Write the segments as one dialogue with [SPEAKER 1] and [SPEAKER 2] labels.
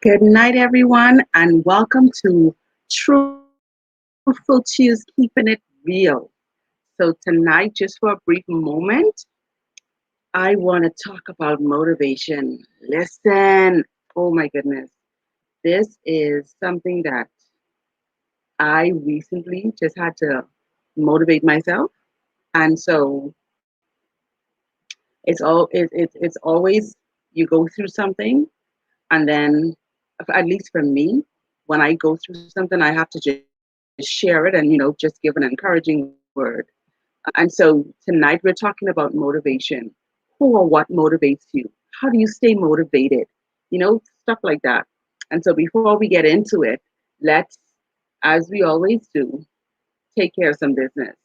[SPEAKER 1] Good night, everyone, and welcome to Truthful Choose Keeping It Real. So, tonight, just for a brief moment, I want to talk about motivation. Listen, oh my goodness, this is something that I recently just had to motivate myself. And so, it's always you go through something, and then, at least for me, when I go through something, I have to just share it and, just give an encouraging word. And so tonight we're talking about motivation. Who or what motivates you? How do you stay motivated? Stuff like that. And so before we get into it, let's, as we always do, take care of some business.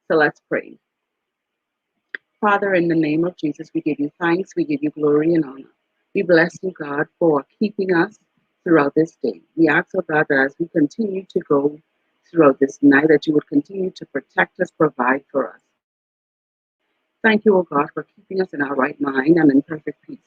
[SPEAKER 1] So let's pray. Father, in the name of Jesus, we give you thanks, we give you glory and honor. We bless you, God, for keeping us throughout this day. We ask, oh God, that as we continue to go throughout this night, that you would continue to protect us, provide for us. Thank you, oh God, for keeping us in our right mind and in perfect peace.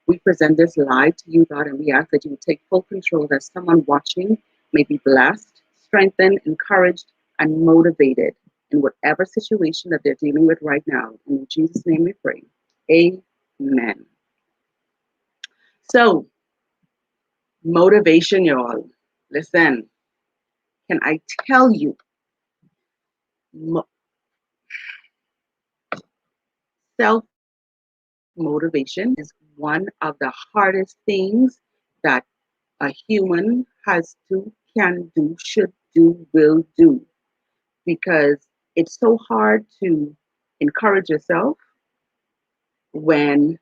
[SPEAKER 1] We present this live to you, God, and we ask that you would take full control, that someone watching may be blessed, strengthened, encouraged, and motivated in whatever situation that they're dealing with right now. And in Jesus' name we pray. Amen. So, motivation, y'all. Listen, can I tell you, self motivation is one of the hardest things that a human has to, can do, should do, will do, because it's so hard to encourage yourself when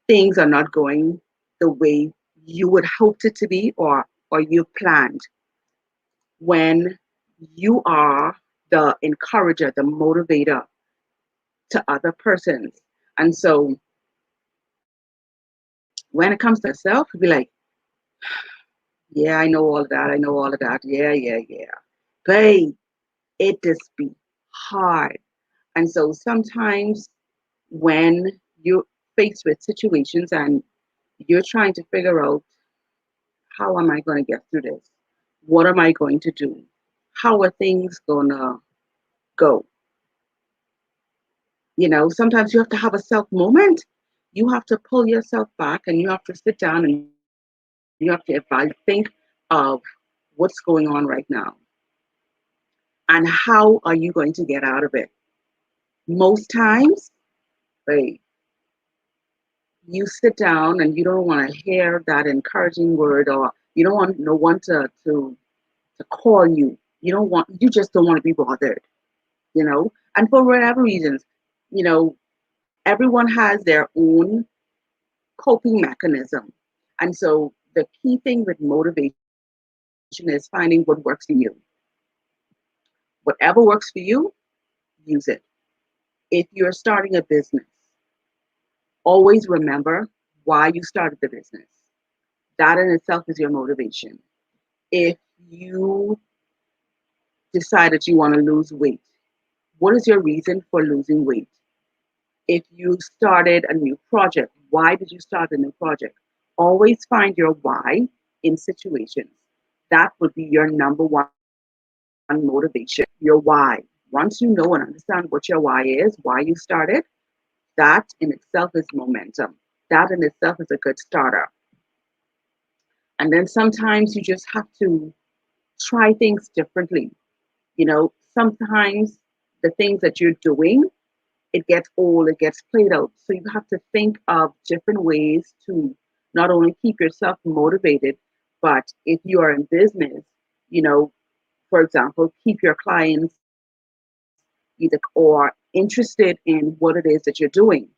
[SPEAKER 1] things are not going the way you would hoped it to be, or you planned. When you are the encourager, the motivator to other persons. And so when it comes to yourself, you'll be like, yeah, I know all of that. I know all of that. Yeah, yeah, yeah. But it just be hard. And so sometimes when you're faced with situations and you're trying to figure out, how am I going to get through this? What am I going to do? How are things going to go? Sometimes you have to have a self moment. You have to pull yourself back and you have to sit down and you have to evaluate, think of what's going on right now and how are you going to get out of it. Most times, right, you sit down and you don't want to hear that encouraging word, or you don't want no one to call you. You just don't want to be bothered, and for whatever reasons, you know, everyone has their own coping mechanism. And so the key thing with motivation is finding what works for you. Whatever works for you, use it. If you're starting a business, always remember why you started the business. That in itself is your motivation. If you decide that you want to lose weight, what is your reason for losing weight? If you started a new project, why did you start a new project? Always find your why in situations. That would be your number one motivation, your why. Once you know and understand what your why is, why you started, that in itself is momentum. That in itself is a good starter. And then sometimes you just have to try things differently. Sometimes the things that you're doing, it gets old, it gets played out. So you have to think of different ways to not only keep yourself motivated, but if you are in business, you know, for example, keep your clients either or interested in what it is that you're doing.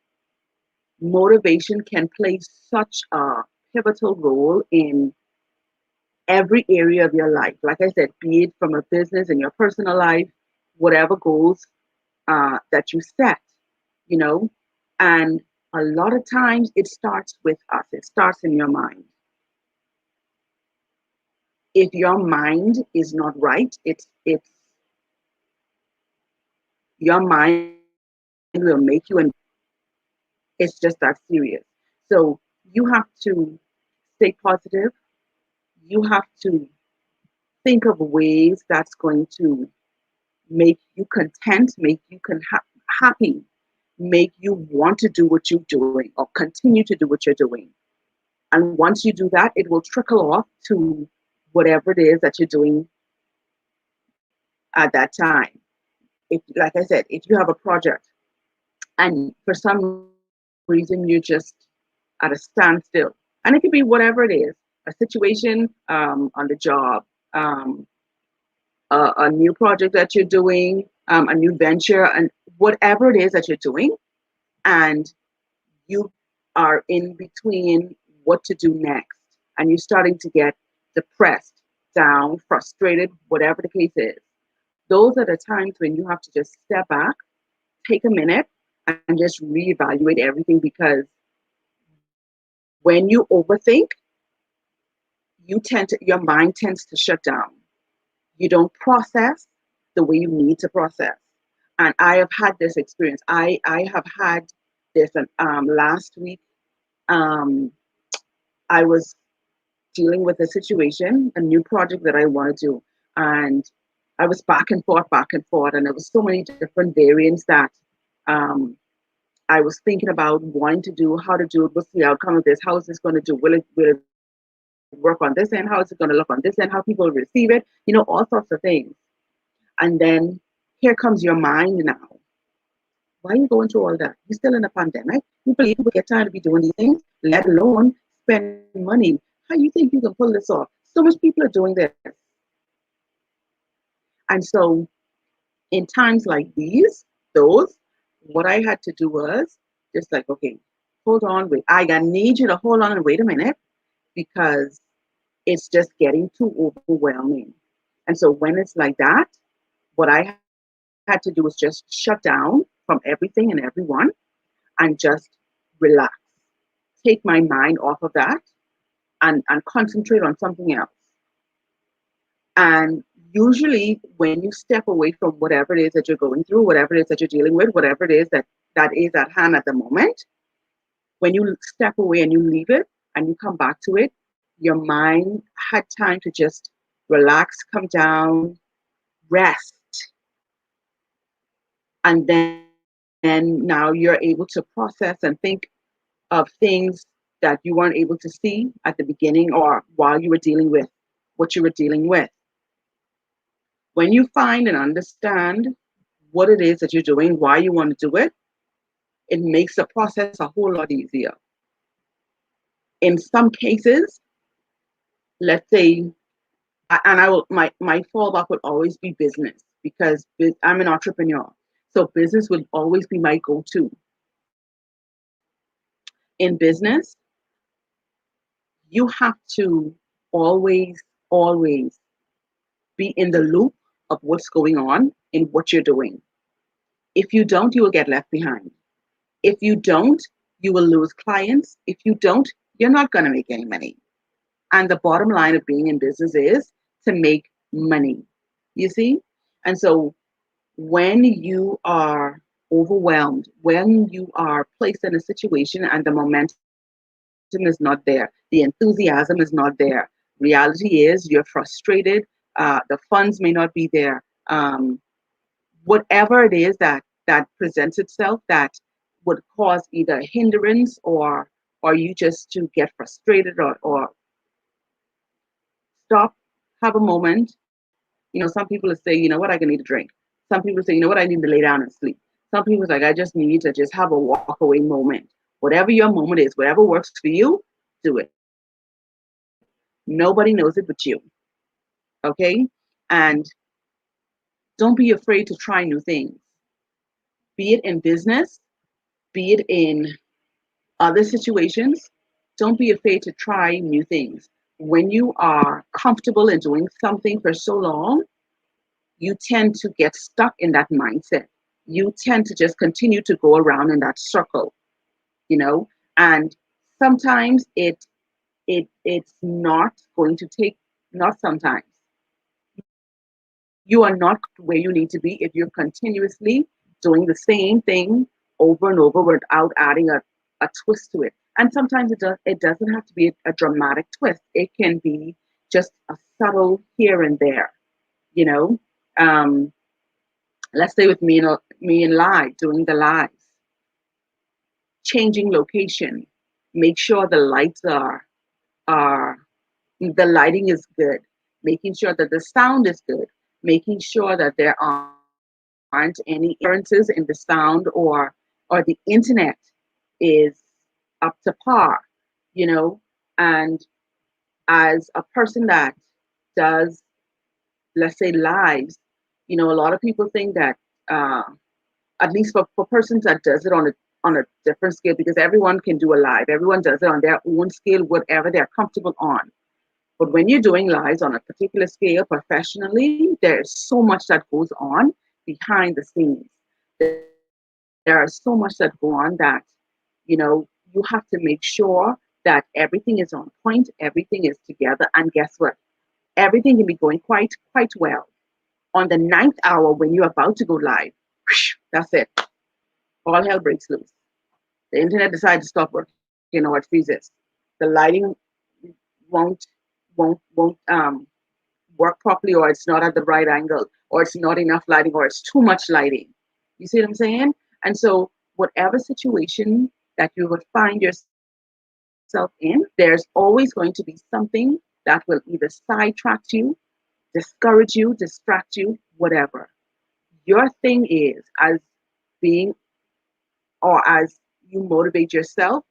[SPEAKER 1] Motivation can play such a pivotal role in every area of your life. Like I said, be it from a business and your personal life, whatever goals that you set, you know. And a lot of times it starts with us. It starts in your mind. If your mind is not right, it's your mind will make you, and it's just that serious. So you have to stay positive. you have to think of ways that's going to make you content, make you happy, make you want to do what you're doing or continue to do what you're doing. And once you do that, it will trickle off to whatever it is that you're doing at that time. If, like I said, if you have a project and for some reason you're just at a standstill, and it could be whatever it is, a situation on the job, um, a new project that you're doing, a new venture, and whatever it is that you're doing, and you are in between what to do next, and you're starting to get depressed, down, frustrated, whatever the case is. Those are the times when you have to just step back, take a minute, and just reevaluate everything, because when you overthink, your mind tends to shut down. You don't process the way you need to process. And I have had this experience. I have had this last week. Um, I was dealing with a situation, a new project that I want to do. And I was back and forth. And there was so many different variants that um, I was thinking about wanting to do, how to do it, what's the outcome of this, how is this going to do, will it work on this end, how is it going to look on this end, how people will receive it, all sorts of things. And then here comes your mind now. Why are you going through all that? You're still in a pandemic. You believe people get tired of you doing these things, let alone spending money. How you think you can pull this off? So much people are doing this. And so in times like those, what I had to do was just like, okay, hold on, wait. I need you to hold on and wait a minute, because it's just getting too overwhelming. And so when it's like that, what I had to do was just shut down from everything and everyone and just relax, take my mind off of that, and concentrate on something else. And usually when you step away from whatever it is that you're going through, whatever it is that you're dealing with, whatever it is that is at hand at the moment, when you step away and you leave it and you come back to it, your mind had time to just relax, come down, rest. And then now you're able to process and think of things that you weren't able to see at the beginning or while you were dealing with what you were dealing with. When you find and understand what it is that you're doing, why you want to do it, it makes the process a whole lot easier. In some cases, let's say, and my fallback would always be business, because I'm an entrepreneur. So business will always be my go-to. In business, you have to always, always be in the loop of what's going on in what you're doing. If you don't, you will get left behind. If you don't, you will lose clients. If you don't, you're not going to make any money. And the bottom line of being in business is to make money. You see? And so when you are overwhelmed, when you are placed in a situation and the momentum is not there, the enthusiasm is not there, reality is you're frustrated, the funds may not be there. Whatever it is that presents itself that would cause either hindrance or you just to get frustrated or stop, have a moment. Some people will say, you know what, I can need a drink. Some people say, you know what, I need to lay down and sleep. Some people are like, I just need to just have a walk away moment. Whatever your moment is, whatever works for you, do it. Nobody knows it but you. Okay? And don't be afraid to try new things, be it in business, be it in other situations. Don't be afraid to try new things. When you are comfortable in doing something for so long, you tend to get stuck in that mindset. You tend to just continue to go around in that circle, you know, and sometimes it's not going to take, not sometimes. You are not where you need to be if you're continuously doing the same thing over and over without adding a twist to it. And sometimes it doesn't have to be a dramatic twist. It can be just a subtle here and there, you know. Um, let's stay with me in live, doing the lives, changing location, make sure the lights are the lighting is good, making sure that the sound is good, making sure that there aren't any interferences in the sound, or the internet is up to par, you know. And as a person that does, let's say, lives, a lot of people think that, uh, at least for persons that does it on a different scale, because everyone can do a live, everyone does it on their own scale, whatever they're comfortable on. But when you're doing lives on a particular scale professionally, there's so much that goes on behind the scenes. There is so much that go on that, you have to make sure that everything is on point, everything is together, and guess what? Everything can be going quite well. On the ninth hour, when you're about to go live, that's it. All hell breaks loose. The internet decides to stop working, or it freezes. The lighting won't won't work properly, or it's not at the right angle, or it's not enough lighting, or it's too much lighting. You see what I'm saying? And so whatever situation that you would find yourself in, there's always going to be something that will either sidetrack you, discourage you, distract you, whatever. Your thing is, as being, or as you motivate yourself,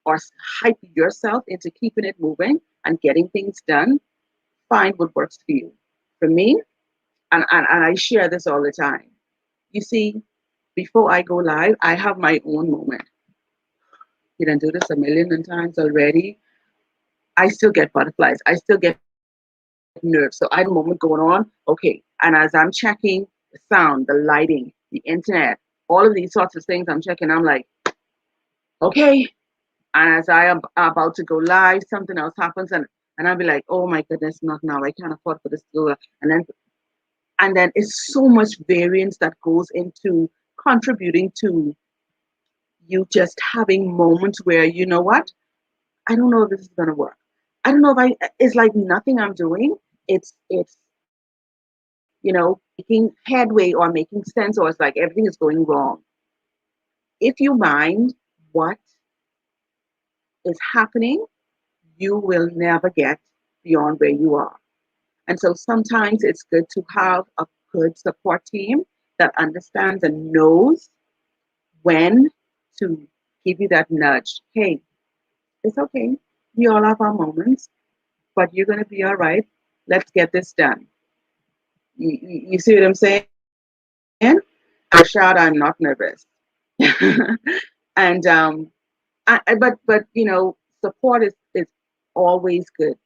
[SPEAKER 1] or hype yourself into keeping it moving and getting things done, find what works for you. For me, and I share this all the time. You see, before I go live, I have my own moment. You done do this a million and times already. I still get butterflies. I still get nerves. So I have a moment going on. Okay. And as I'm checking the sound, the lighting, the internet, all of these sorts of things I'm checking, I'm like, okay. And as I am about to go live, something else happens, and I'll be like, oh my goodness, not now. I can't afford for this to go. And then it's so much variance that goes into contributing to you just having moments where, you know what, I don't know if this is gonna work. I don't know if I it's like nothing I'm doing. It's making headway or making sense, or it's like everything is going wrong. If you mind what is happening, you will never get beyond where you are. And so sometimes it's good to have a good support team that understands and knows when to give you that nudge. Hey, it's okay. We all have our moments, but you're going to be all right. Let's get this done. You see what I'm saying? Rashad, I'm not nervous. And but support is always good.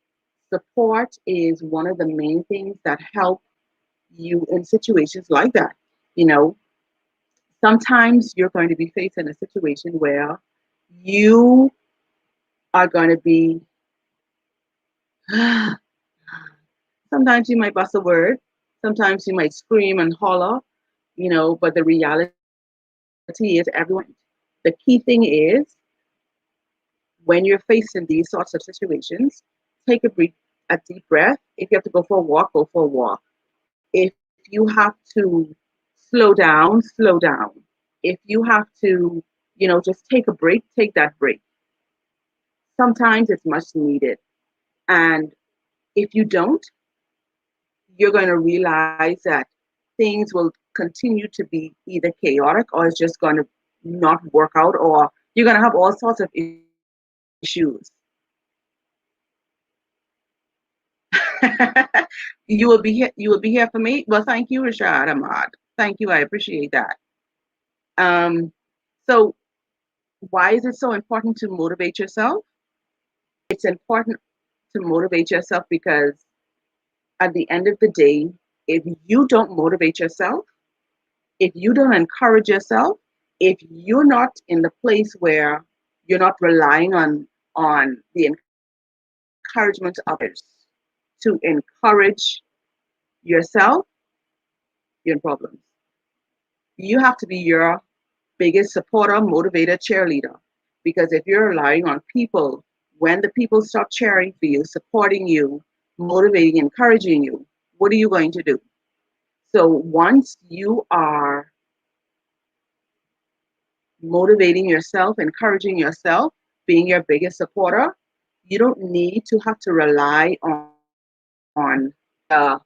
[SPEAKER 1] Support is one of the main things that help you in situations like that. You know, sometimes you're going to be faced in a situation where you are going to be, sometimes you might bust a word, sometimes you might scream and holler, but the reality is everyone is going. The key thing is, when you're faced in these sorts of situations, take a deep breath. If you have to go for a walk, go for a walk. If you have to slow down, slow down. If you have to, just take a break, take that break. Sometimes it's much needed. And if you don't, you're going to realize that things will continue to be either chaotic, or it's just going to not work out, or you're going to have all sorts of issues. You will be here for me. Well, thank you, Rashad Ahmad. Thank you. I appreciate that. Um, so why is it so important to motivate yourself? It's important to motivate yourself because at the end of the day, if you don't motivate yourself, if you don't encourage yourself, if you're not in the place where you're not relying on the encouragement of others to encourage yourself, you're in problems. You have to be your biggest supporter, motivator, cheerleader. Because if you're relying on people, when the people stop cheering for you, supporting you, motivating, encouraging you, what are you going to do? So once you are motivating yourself, encouraging yourself, being your biggest supporter, you don't need to have to rely on the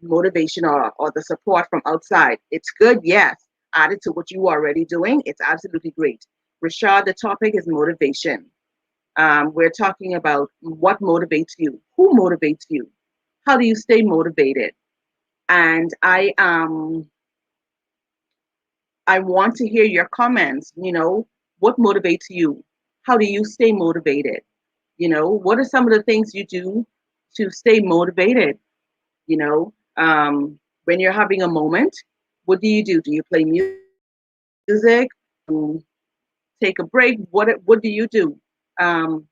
[SPEAKER 1] motivation or the support from outside. It's good, yes. Added to what you are already doing, it's absolutely great. Rashad, the topic is motivation. We're talking about what motivates you, who motivates you, how do you stay motivated, and I want to hear your comments. What motivates you? How do you stay motivated? What are some of the things you do to stay motivated? You know, when you're having a moment, what do you do? Do you play music? Take a break? What do you do um,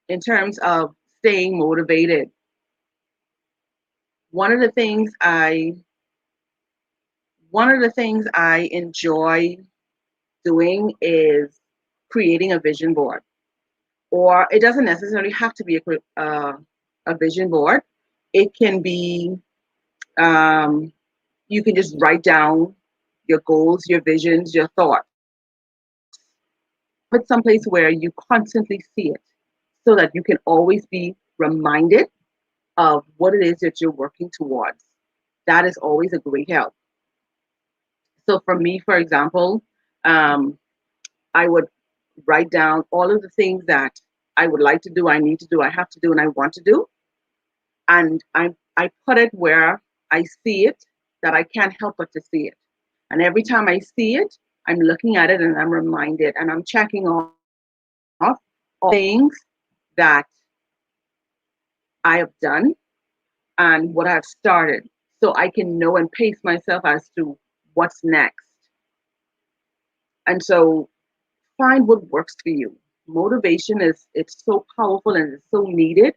[SPEAKER 1] in terms of staying motivated? One of the things I one of the things I enjoy doing is creating a vision board. Or it doesn't necessarily have to be a vision board. It can be, um, you can just write down your goals, your visions, your thoughts. Have it someplace where you constantly see it so that you can always be reminded of what it is that you're working towards. That is always a great help. So for me, for example, um, I would write down all of the things that I would like to do, I need to do, I have to do, and I want to do. And I put it where I see it, that I can't help but to see it. And every time I see it, I'm looking at it and I'm reminded and I'm checking off all things that I have done and what I've started so I can know and pace myself as to what's next. And so find what works for you. Motivation is it's so powerful and it's so needed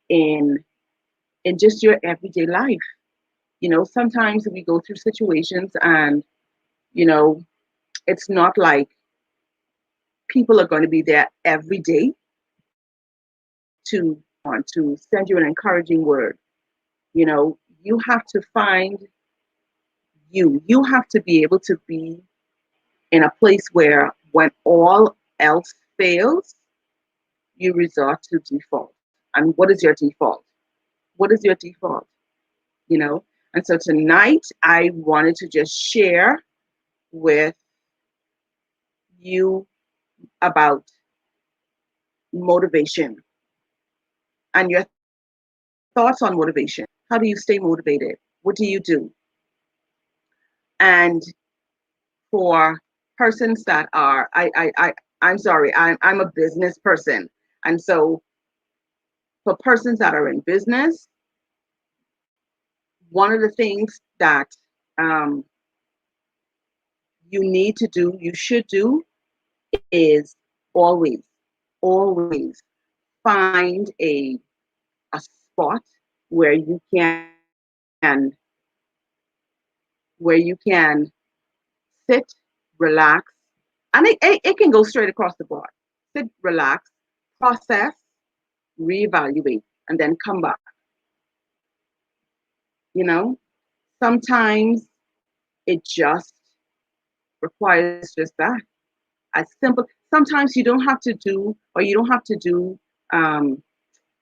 [SPEAKER 1] in just your everyday life. Sometimes we go through situations and you know it's not like people are going to be there every day to want to send you an encouraging word. You have to find you have to be able to be in a place where when all else fails, you resort to default. And what is your default? What is your default? you know and so tonight I wanted to just share with you about motivation and your thoughts on motivation. How do you stay motivated? What do you do? And for persons that are I'm sorry, I'm a business person. And so for persons that are in business, one of the things that um, you need to do, you should do, is always, always find a spot where you can where you can sit, relax, and it can go straight across the board. Sit, relax, process, reevaluate, and then come back. You know, sometimes it just requires just that. As simple. Sometimes you don't have to do, or you don't have to do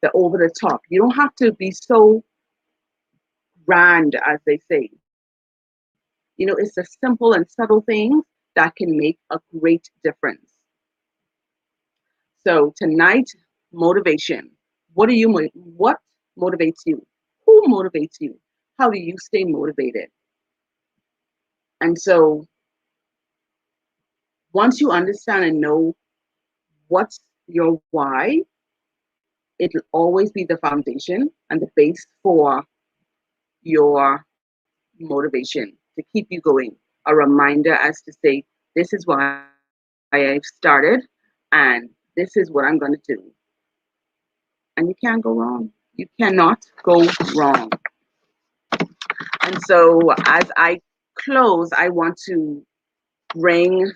[SPEAKER 1] the over the top. You don't have to be so grand, as they say. It's the simple and subtle things that can make a great difference. So tonight, motivation. What motivates you? Who motivates you? How do you stay motivated? And so once you understand and know what's your why, it'll always be the foundation and the base for your motivation to keep you going. A reminder as to say, this is why I've started and this is what I'm going to do. And you can't go wrong. You cannot go wrong. And so as I close, bring,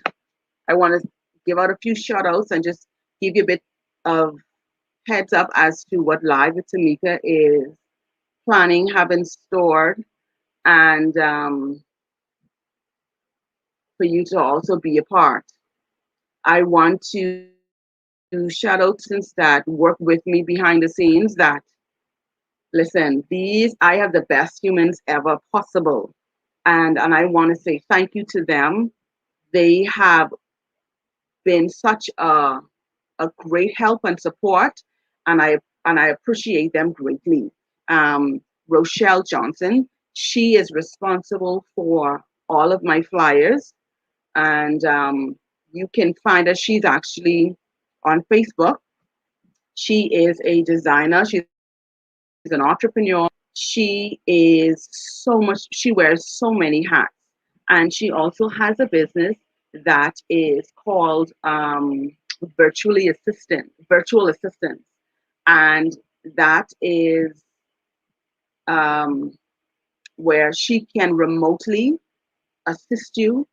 [SPEAKER 1] I want to give out a few shout outs and just give you a bit of heads up as to what Live with Tamika is planning, having stored, and for you to also be a part. I want to shout out to that work with me behind the scenes that listen, these I have the best humans ever possible. And I want to say thank you to them. They have been such a great help and support, and I appreciate them greatly. Rochelle Johnson, she is responsible for all of my flyers, and you can find her. She's actually on Facebook. She is a designer. She's an entrepreneur. She is so much. She wears so many hats, and she also has a business that is called virtual assistant, and that is um, where she can remotely assist you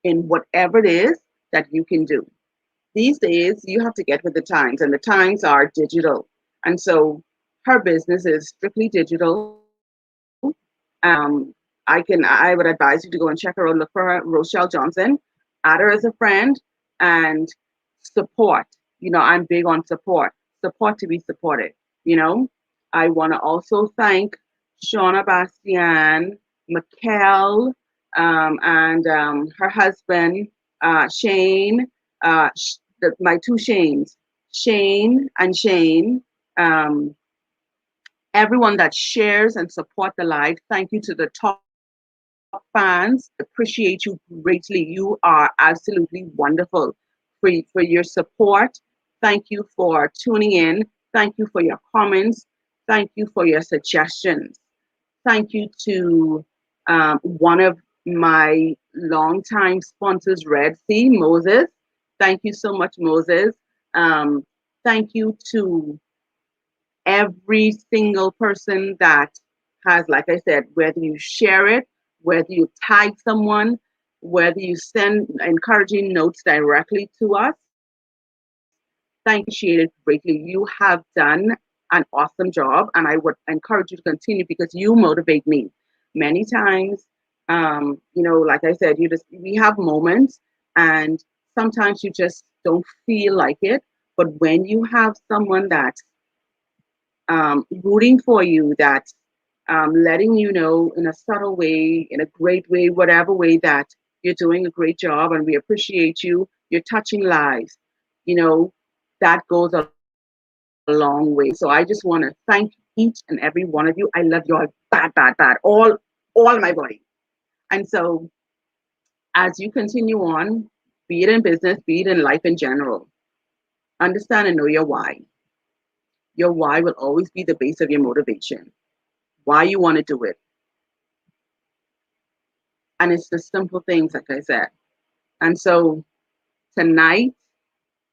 [SPEAKER 1] in whatever it is that you can do. These days, you have to get with the times, and the times are digital. And so her business is strictly digital. I would advise you to go and check her out, look for her, Rochelle Johnson, add her as a friend, and support. I'm big on support to be supported. You know, I want to also thank Shauna Bastian, Mikkel, and her husband, Shane, my two Shanes, Shane and Shane. Um, Everyone that shares and support the live. Thank you to the top fans. Appreciate you greatly. You are absolutely wonderful for your support. Thank you for tuning in. Thank you for your comments. Thank you for your suggestions. Thank you to one of my longtime sponsors, Red Sea, Moses. Thank you so much, Moses. Um, Thank you to every single person that has, like I said, whether you share it, whether you tag someone, whether you send encouraging notes directly to us. Thank you, appreciate it greatly. You have done an awesome job, and I would encourage you to continue because you motivate me. Many times, like I said, we have moments, and sometimes you just don't feel like it. But when you have someone that's rooting for you, that's letting you know in a subtle way, in a great way, whatever way that you're doing a great job and we appreciate you, you're touching lives, you know, that goes a long way. So I just want to thank each and every one of you. I love you all bad, bad, bad, all my body. And so as you continue on, be it in business, be it in life in general, understand and know your why. Your why will always be the base of your motivation, why you want to do it. And it's the simple things, like I said. And so tonight,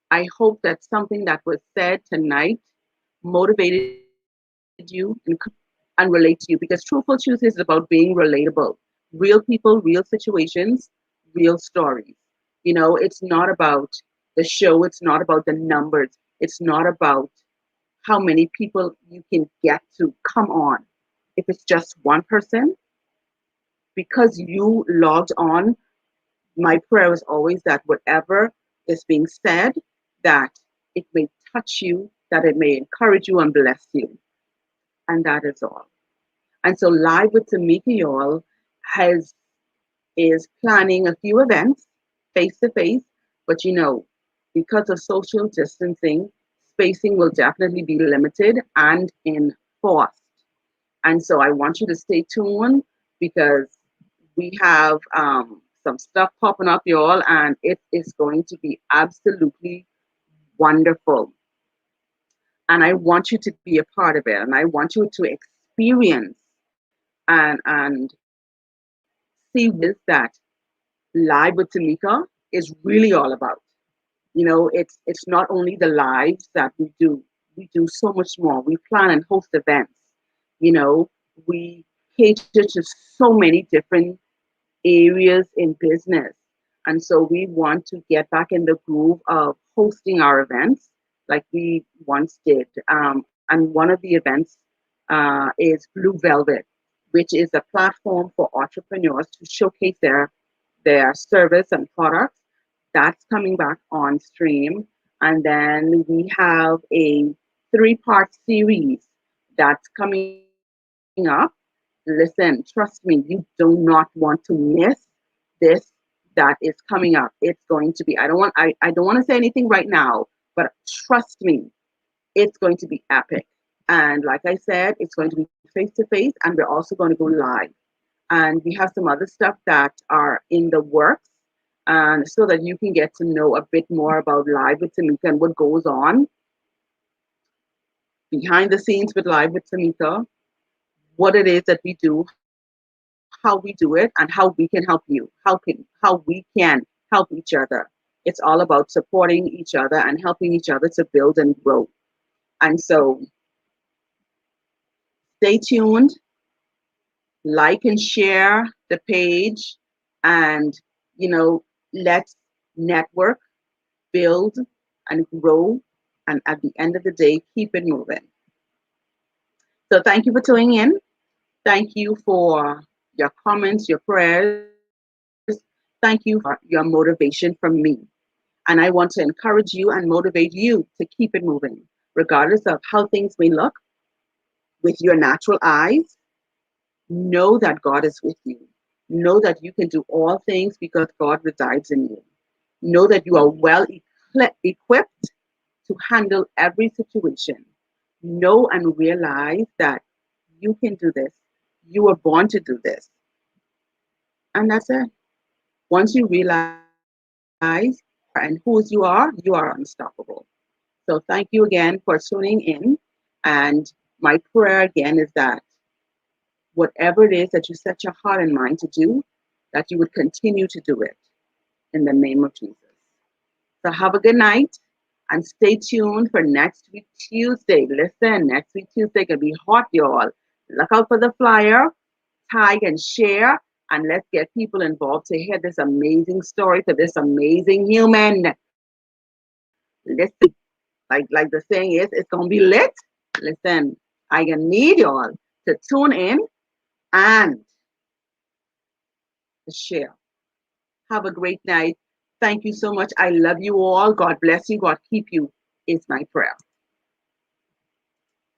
[SPEAKER 1] I hope that something that was said tonight motivated you, and relate to you, because Truthful Truth is about being relatable. Real people, real situations, real stories. It's not about the show, it's not about the numbers, it's not about how many people you can get to come on. If it's just one person, because you logged on, my prayer is always that whatever is being said, that it may touch you, that it may encourage you and bless you. And that is all. And so Live with Tamika, y'all, has is planning a few events face to face, but because of social distancing, spacing will definitely be limited and enforced. And so I want you to stay tuned because we have some stuff popping up, y'all, and it is going to be absolutely wonderful. And I want you to be a part of it, and I want you to experience and see what it is that Live with Tamika is really all about. It's not only the lives that we do so much more. We plan and host events. you know we cater to so many different areas in business, and so we want to get back in the groove of hosting our events. like we once did. And one of the events is Blue Velvet, which is a platform for entrepreneurs to showcase their service and products. That's coming back on stream. And then we have a three-part series that's coming up. Listen, trust me, you do not want to miss this that is coming up. It's going to be, I don't want to say anything right now, but trust me, it's going to be epic. And like I said, it's going to be face to face, and we're also going to go live. And we have some other stuff that are in the works, and so that you can get to know a bit more about Live with Tamika and what goes on behind the scenes with Live with Tamika, what it is that we do, how we do it, and how we can help you, how we can help each other. It's all about supporting each other and helping each other to build and grow. And so stay tuned, like and share the page, and let's network, build, and grow. And at the end of the day, keep it moving. So thank you for tuning in. Thank you for your comments, your prayers. Thank you for your motivation from me. And I want to encourage you and motivate you to keep it moving, regardless of how things may look with your natural eyes. Know that God is with you. Know that you can do all things because God resides in you. Know that you are well equipped to handle every situation. Know and realize that you can do this. You were born to do this. And that's it. Once you realize who you are and whose you are unstoppable. So thank you again for tuning in. And my prayer again is that whatever it is that you set your heart and mind to do, that you would continue to do it in the name of Jesus. So have a good night and stay tuned for next week Tuesday. Listen, next week Tuesday gonna be hot, y'all. Look out for the flyer, tag and share, and let's get people involved to hear this amazing story to this amazing human. Listen, like the saying is, it's gonna be lit. Listen, I gonna need y'all to tune in and to share. Have a great night. Thank you so much. I love you all. God bless you. God keep you is my prayer.